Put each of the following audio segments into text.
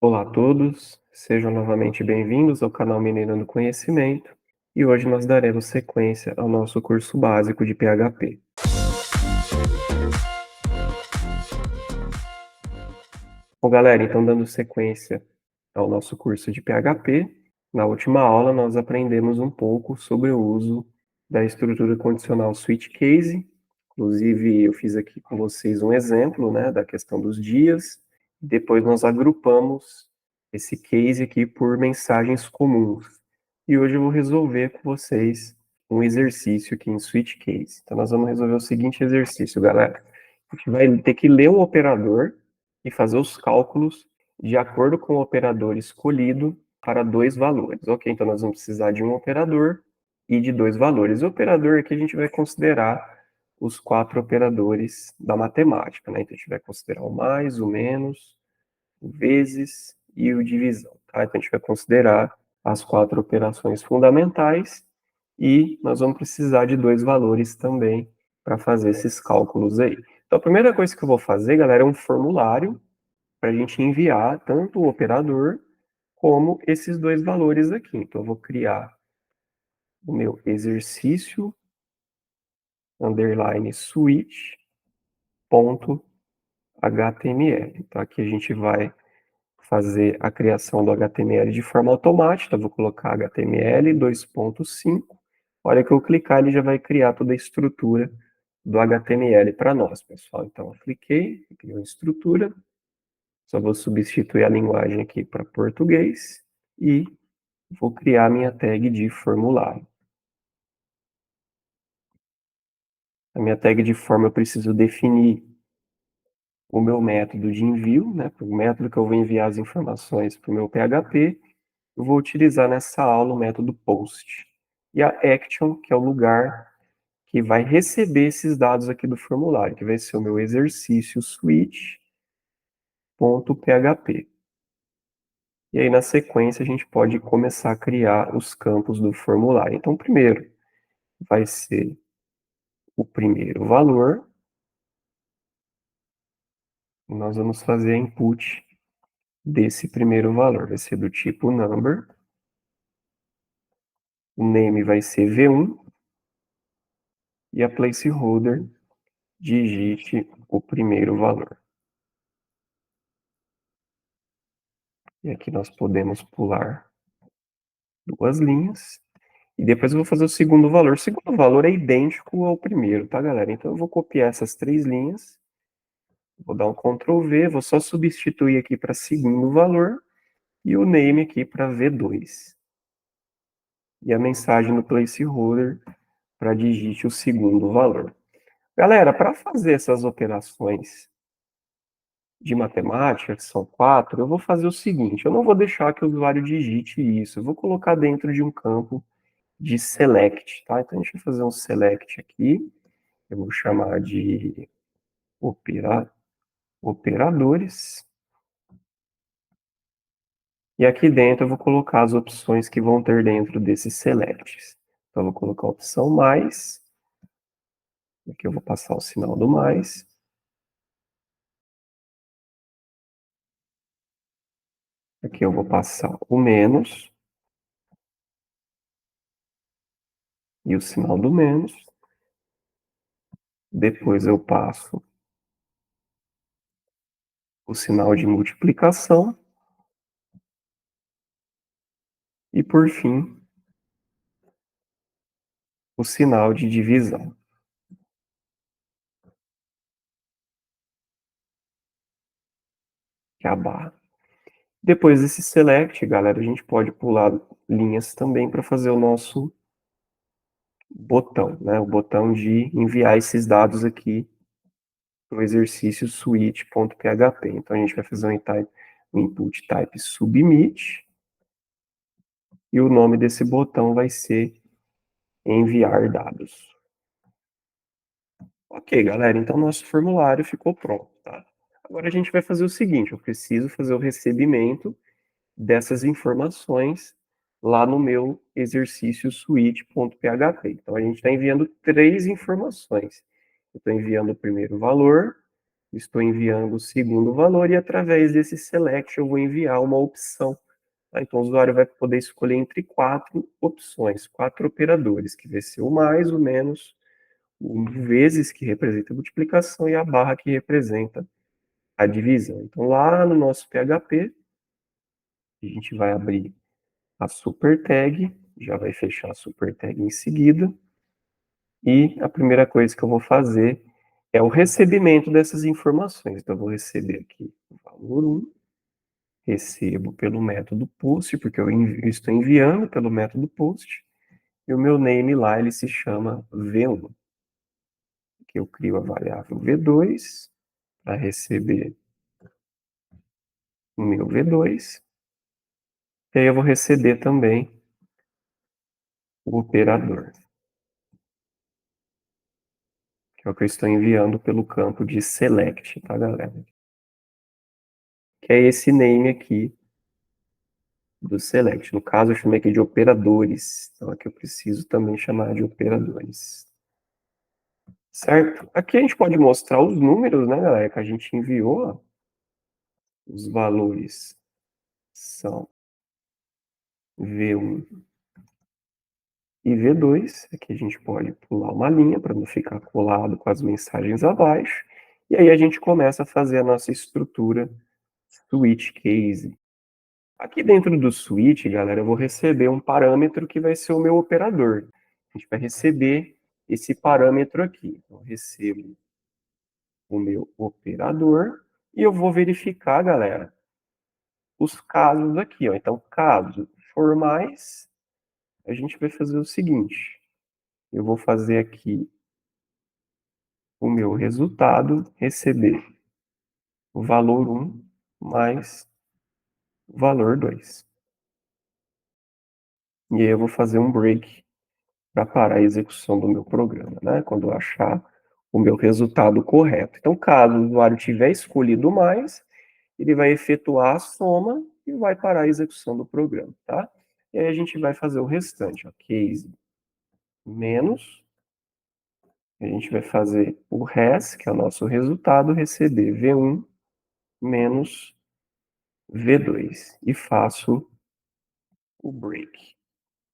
Olá a todos, sejam novamente bem-vindos ao canal Minerando Conhecimento e hoje nós daremos sequência ao nosso curso básico de PHP. Bom, galera, então dando sequência ao nosso curso de PHP, na última aula nós aprendemos um pouco sobre o uso da estrutura condicional switch case. Inclusive, eu fiz aqui com vocês um exemplo, né, da questão dos dias. Depois nós agrupamos esse case aqui por mensagens comuns. E hoje eu vou resolver com vocês um exercício aqui em switch case. Então nós vamos resolver o seguinte exercício, galera. A gente vai ter que ler um operador e fazer os cálculos de acordo com o operador escolhido para dois valores. Ok, então nós vamos precisar de um operador e de dois valores. O operador aqui a gente vai considerar os quatro operadores da matemática, né? Então a gente vai considerar o mais, o menos, o vezes e o divisão, tá? Então a gente vai considerar as quatro operações fundamentais e nós vamos precisar de dois valores também para fazer esses cálculos aí. Então a primeira coisa que eu vou fazer, galera, é um formulário para a gente enviar tanto o operador como esses dois valores aqui. Então eu vou criar o meu exercício underline switch ponto HTML. Então aqui a gente vai fazer a criação do HTML de forma automática. Eu vou colocar HTML 2.5. A hora que eu clicar, ele já vai criar toda a estrutura do HTML para nós, pessoal. Então eu cliquei, criou a estrutura. Só vou substituir a linguagem aqui para português e vou criar minha tag de formulário. A minha tag de forma eu preciso definir o meu método de envio, né? O método que eu vou enviar as informações para o meu PHP. Eu vou utilizar nessa aula o método post. E a action, que é o lugar que vai receber esses dados aqui do formulário, que vai ser o meu exercício switch.php. E aí, na sequência, a gente pode começar a criar os campos do formulário. Então, primeiro vai ser o primeiro valor. Nós vamos fazer a input desse primeiro valor. Vai ser do tipo number. O name vai ser v1. E a placeholder, digite o primeiro valor. E aqui nós podemos pular duas linhas. E depois eu vou fazer o segundo valor. O segundo valor é idêntico ao primeiro, tá, galera? Então eu vou copiar essas três linhas. Vou dar um Ctrl V, vou só substituir aqui para segundo valor. E o name aqui para V2. E a mensagem no placeholder para digite o segundo valor. Galera, para fazer essas operações de matemática, que são quatro, eu vou fazer o seguinte, eu não vou deixar que o usuário digite isso, eu vou colocar dentro de um campo de select, tá? Então a gente vai fazer um select aqui, eu vou chamar de operadores, e aqui dentro eu vou colocar as opções que vão ter dentro desses selects. Então eu vou colocar a opção mais, aqui eu vou passar o sinal do mais, aqui eu vou passar o menos, e o sinal do menos, depois eu passo o sinal de multiplicação, e por fim, o sinal de divisão, que é a barra. Depois desse select, galera, a gente pode pular linhas também para fazer o nosso botão, né? O botão de enviar esses dados aqui no exercício switch.php. Então a gente vai fazer um input type submit e o nome desse botão vai ser enviar dados. Ok, galera, então nosso formulário ficou pronto, tá? Agora a gente vai fazer o seguinte, eu preciso fazer o recebimento dessas informações lá no meu exercício switch.php. Então a gente está enviando três informações. Eu estou enviando o primeiro valor, estou enviando o segundo valor e através desse select eu vou enviar uma opção. Então o usuário vai poder escolher entre 4 opções, 4 operadores, que vai ser o mais, o menos, o vezes, que representa a multiplicação, e a barra, que representa a divisão. Então lá no nosso PHP, a gente vai abrir a super tag, já vai fechar a super tag em seguida, e a primeira coisa que eu vou fazer é o recebimento dessas informações. Então eu vou receber aqui o valor 1, recebo pelo método post, porque eu estou enviando pelo método post, e o meu name lá, ele se chama V1, que eu crio a variável V2 para receber o meu V2, e aí eu vou receber também o operador, que é o que eu estou enviando pelo campo de select, tá, galera? Que é esse name aqui do select. No caso, eu chamei aqui de operadores, então aqui eu preciso também chamar de operadores. Certo? Aqui a gente pode mostrar os números, né, galera, que a gente enviou. Os valores são V1 e V2. Aqui a gente pode pular uma linha para não ficar colado com as mensagens abaixo. E aí a gente começa a fazer a nossa estrutura switch case. Aqui dentro do switch, galera, eu vou receber um parâmetro que vai ser o meu operador. A gente vai receber esse parâmetro aqui. Então, eu recebo o meu operador e eu vou verificar, galera, os casos aqui, ó. Então, caso for mais, a gente vai fazer o seguinte. Eu vou fazer aqui o meu resultado receber o valor 1 mais o valor 2. E aí eu vou fazer um break para parar a execução do meu programa, né? Quando eu achar o meu resultado correto. Então, caso o usuário tiver escolhido mais, ele vai efetuar a soma e vai parar a execução do programa, tá? E aí a gente vai fazer o restante, ó, case menos, a gente vai fazer o res, que é o nosso resultado, receber V1 menos V2, e faço o break.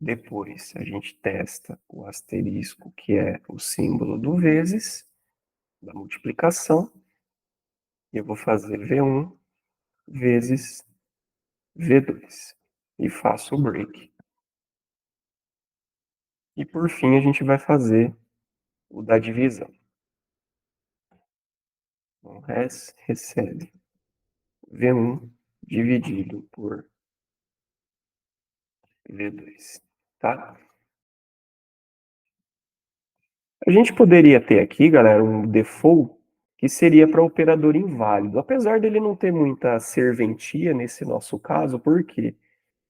Depois a gente testa o asterisco, que é o símbolo do vezes, da multiplicação, e eu vou fazer V1 vezes V2, e faço o break. E por fim a gente vai fazer o da divisão. Então, res recebe V1 dividido por V2, tá? A gente poderia ter aqui, galera, um default que seria para operador inválido, apesar dele não ter muita serventia nesse nosso caso. Por quê?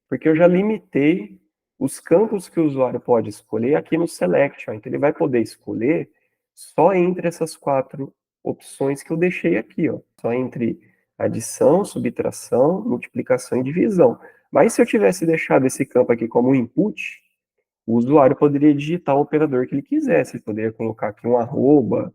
Porque eu já limitei os campos que o usuário pode escolher aqui no select, ó. Então ele vai poder escolher só entre essas 4 opções que eu deixei aqui, ó. Só entre adição, subtração, multiplicação e divisão. Mas se eu tivesse deixado esse campo aqui como input, o usuário poderia digitar o operador que ele quisesse. Ele poderia colocar aqui um arroba,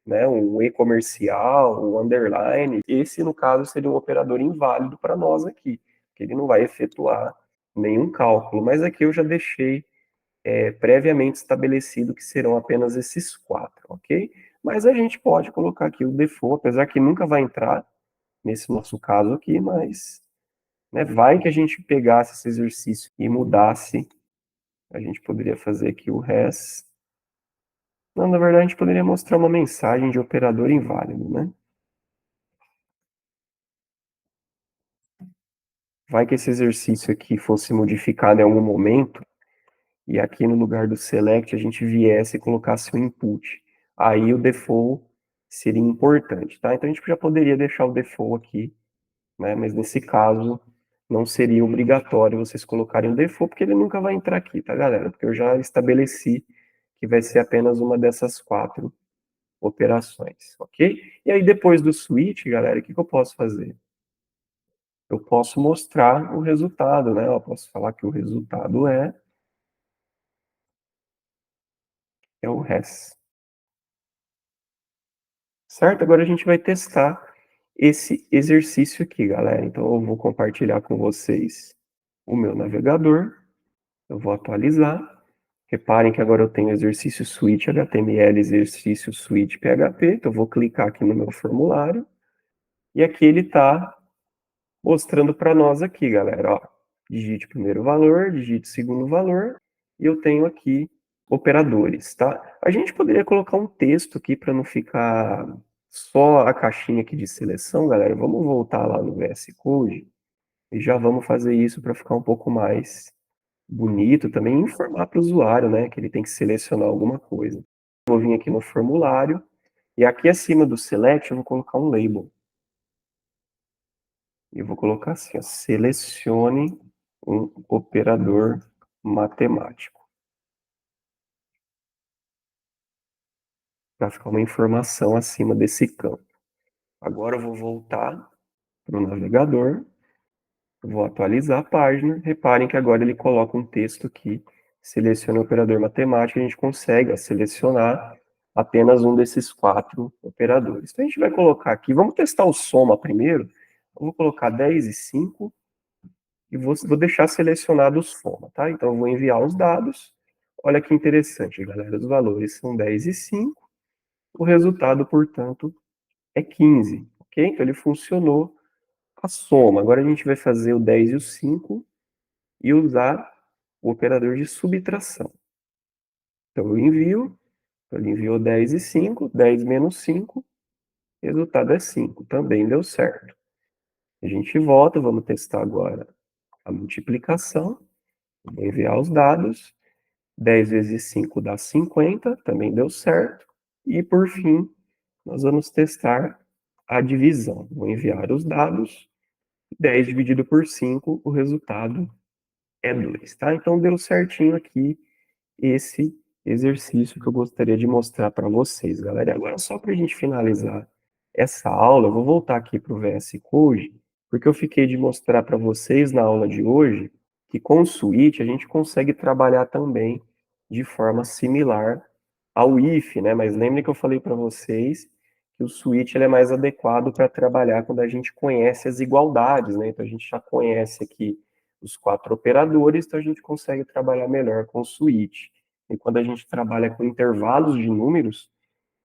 né, um e-comercial, um underline. Esse, no caso, seria um operador inválido para nós aqui, que ele não vai efetuar nenhum cálculo. Mas aqui eu já deixei previamente estabelecido que serão apenas esses 4, ok? Mas a gente pode colocar aqui o default, apesar que nunca vai entrar nesse nosso caso aqui, mas, né, vai que a gente pegasse esse exercício e mudasse. A gente poderia fazer aqui o res. Não, na verdade, a gente poderia mostrar uma mensagem de operador inválido, né? Vai que esse exercício aqui fosse modificado em algum momento, e aqui no lugar do select a gente viesse e colocasse o input. Aí o default seria importante, tá? Então a gente já poderia deixar o default aqui, né? Mas nesse caso não seria obrigatório vocês colocarem o default, porque ele nunca vai entrar aqui, tá, galera? Porque eu já estabeleci que vai ser apenas uma dessas 4 operações, ok? E aí depois do switch, galera, o que eu posso fazer? Eu posso mostrar o resultado, né? Eu posso falar que o resultado é o res, certo? Agora a gente vai testar esse exercício aqui, galera. Então eu vou compartilhar com vocês o meu navegador, eu vou atualizar. Reparem que agora eu tenho exercício switch HTML, exercício switch PHP, então eu vou clicar aqui no meu formulário, e aqui ele está mostrando para nós aqui, galera, ó, digite o primeiro valor, digite o segundo valor, e eu tenho aqui operadores, tá? A gente poderia colocar um texto aqui para não ficar só a caixinha aqui de seleção, galera. Vamos voltar lá no VS Code e já vamos fazer isso para ficar um pouco mais bonito também, e informar para o usuário, né, que ele tem que selecionar alguma coisa. Vou vir aqui no formulário e aqui acima do select eu vou colocar um label. E eu vou colocar assim, ó, selecione um operador matemático. Para ficar uma informação acima desse campo. Agora eu vou voltar para o navegador, vou atualizar a página. Reparem que agora ele coloca um texto aqui, selecione o operador matemático, a gente consegue ó, selecionar apenas um desses 4 operadores. Então a gente vai colocar aqui, vamos testar o soma primeiro. Eu vou colocar 10 e 5 e vou deixar selecionado os soma, tá? Então eu vou enviar os dados. Olha que interessante, galera, os valores são 10 e 5, o resultado, portanto, é 15, ok? Então ele funcionou a soma. Agora a gente vai fazer o 10 e o 5 e usar o operador de subtração. Então eu envio, ele enviou 10 e 5, 10 menos 5, resultado é 5, também deu certo. A gente volta, vamos testar agora a multiplicação, vou enviar os dados, 10 vezes 5 dá 50, também deu certo. E por fim, nós vamos testar a divisão. Vou enviar os dados, 10 dividido por 5, o resultado é 2, tá? Então deu certinho aqui esse exercício que eu gostaria de mostrar para vocês, galera. E agora, só para a gente finalizar essa aula, eu vou voltar aqui para o VS Code, porque eu fiquei de mostrar para vocês na aula de hoje que com o Switch a gente consegue trabalhar também de forma similar ao if, né? Mas lembre que eu falei para vocês que o Switch ele é mais adequado para trabalhar quando a gente conhece as igualdades, né? Então a gente já conhece aqui os 4 operadores, então a gente consegue trabalhar melhor com o switch. E quando a gente trabalha com intervalos de números,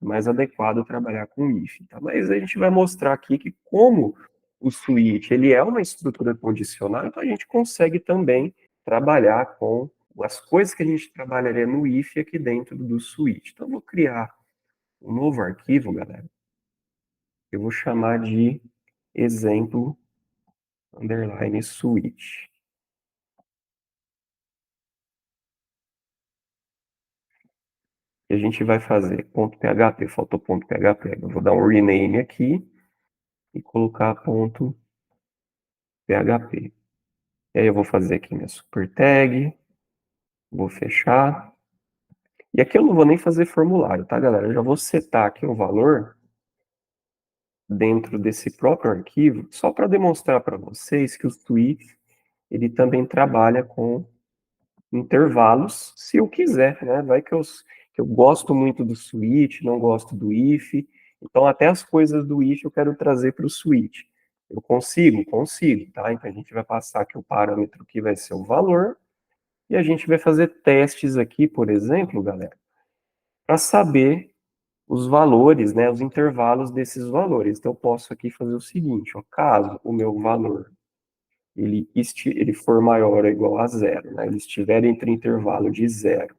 é mais adequado trabalhar com if. Tá? Mas a gente vai mostrar aqui que como o switch ele é uma estrutura condicional, então a gente consegue também trabalhar com as coisas que a gente trabalharia no if aqui dentro do switch. Então eu vou criar um novo arquivo, galera. Eu vou chamar de exemplo underline switch. E a gente vai fazer ponto .php, faltou ponto .php. Eu vou dar um rename aqui e colocar ponto .php. E aí eu vou fazer aqui minha super tag, vou fechar. E aqui eu não vou nem fazer formulário, tá, galera? Eu já vou setar aqui um valor dentro desse próprio arquivo, só para demonstrar para vocês que o Swift ele também trabalha com intervalos, se eu quiser, né? Vai que eu gosto muito do switch, não gosto do if, então até as coisas do if eu quero trazer para o switch. Eu consigo? Consigo, tá? Então a gente vai passar aqui o parâmetro que vai ser o valor, e a gente vai fazer testes aqui, por exemplo, galera, para saber os valores, né, os intervalos desses valores. Então eu posso aqui fazer o seguinte, ó, caso o meu valor ele for maior ou igual a zero, né, ele estiver entre o intervalo de 0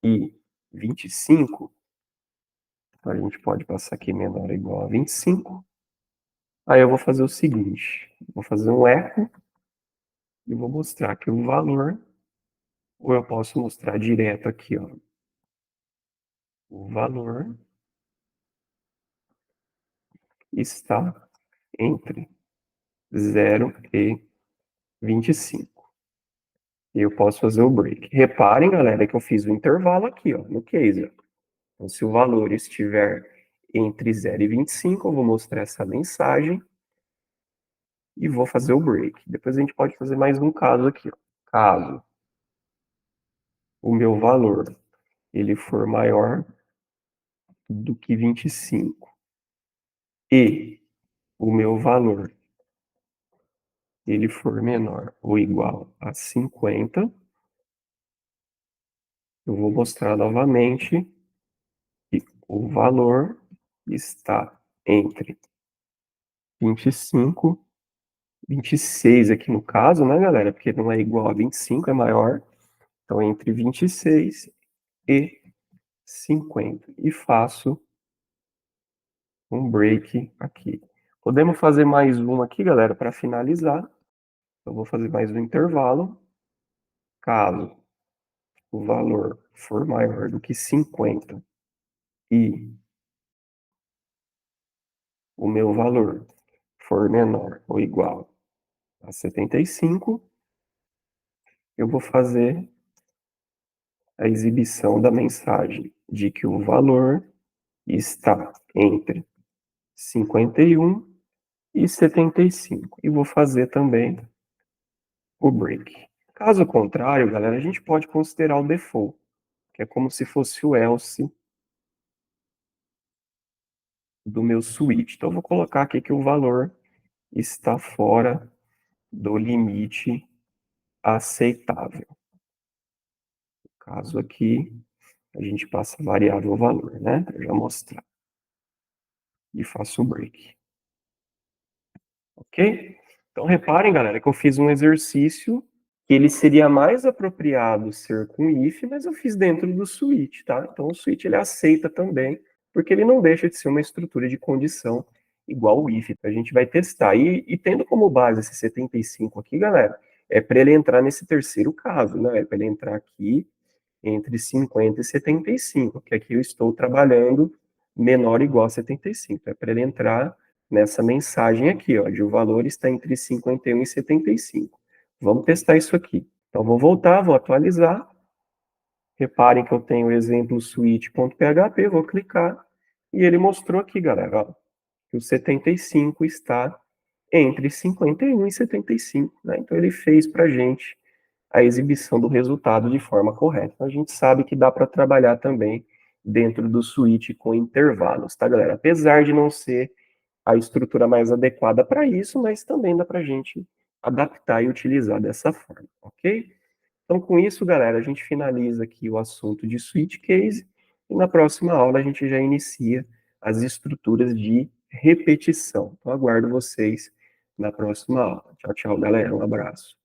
e 25, então a gente pode passar aqui menor ou igual a 25. Aí eu vou fazer o seguinte, vou fazer um eco e vou mostrar que o valor, ou eu posso mostrar direto aqui, ó, o valor está entre 0 e 25. E eu posso fazer o break. Reparem, galera, que eu fiz o intervalo aqui, ó, no case. Ó. Então, se o valor estiver entre 0 e 25, eu vou mostrar essa mensagem e vou fazer o break. Depois a gente pode fazer mais um caso aqui. Ó. Caso o meu valor ele for maior do que 25, e o meu valor ele for menor ou igual a 50, eu vou mostrar novamente que o valor está entre 25, 26 aqui no caso, né, galera? Porque não é igual a 25, é maior. Então, entre 26 e 50. E faço um break aqui. Podemos fazer mais um aqui, galera, para finalizar. Eu vou fazer mais um intervalo. Caso o valor for maior do que 50 e o meu valor for menor ou igual a 75, eu vou fazer a exibição da mensagem de que o valor está entre 51 e 75. E vou fazer também o break. Caso contrário, galera, a gente pode considerar o default, que é como se fosse o else do meu switch. Então, eu vou colocar aqui que o valor está fora do limite aceitável. No caso aqui, a gente passa a variável valor, né? Para já mostrar. E faço o break. Ok? Então, reparem, galera, que eu fiz um exercício que ele seria mais apropriado ser com if, mas eu fiz dentro do switch, tá? Então, o switch ele aceita também, porque ele não deixa de ser uma estrutura de condição igual o if. A gente vai testar. E tendo como base esse 75 aqui, galera, é para ele entrar nesse terceiro caso, né? É para ele entrar aqui entre 50 e 75, que aqui eu estou trabalhando menor ou igual a 75. É para ele entrar nessa mensagem aqui, ó, de o valor está entre 51 e 75. Vamos testar isso aqui. Então, vou voltar, vou atualizar. Reparem que eu tenho o exemplo switch.php, vou clicar, e ele mostrou aqui, galera, ó, que o 75 está entre 51 e 75, né? Então, ele fez para a gente a exibição do resultado de forma correta. Então, a gente sabe que dá para trabalhar também dentro do switch com intervalos, tá, galera? Apesar de não ser a estrutura mais adequada para isso, mas também dá para a gente adaptar e utilizar dessa forma, ok? Então, com isso, galera, a gente finaliza aqui o assunto de switch case e na próxima aula a gente já inicia as estruturas de repetição. Então, aguardo vocês na próxima aula. Tchau, tchau, galera. Um abraço.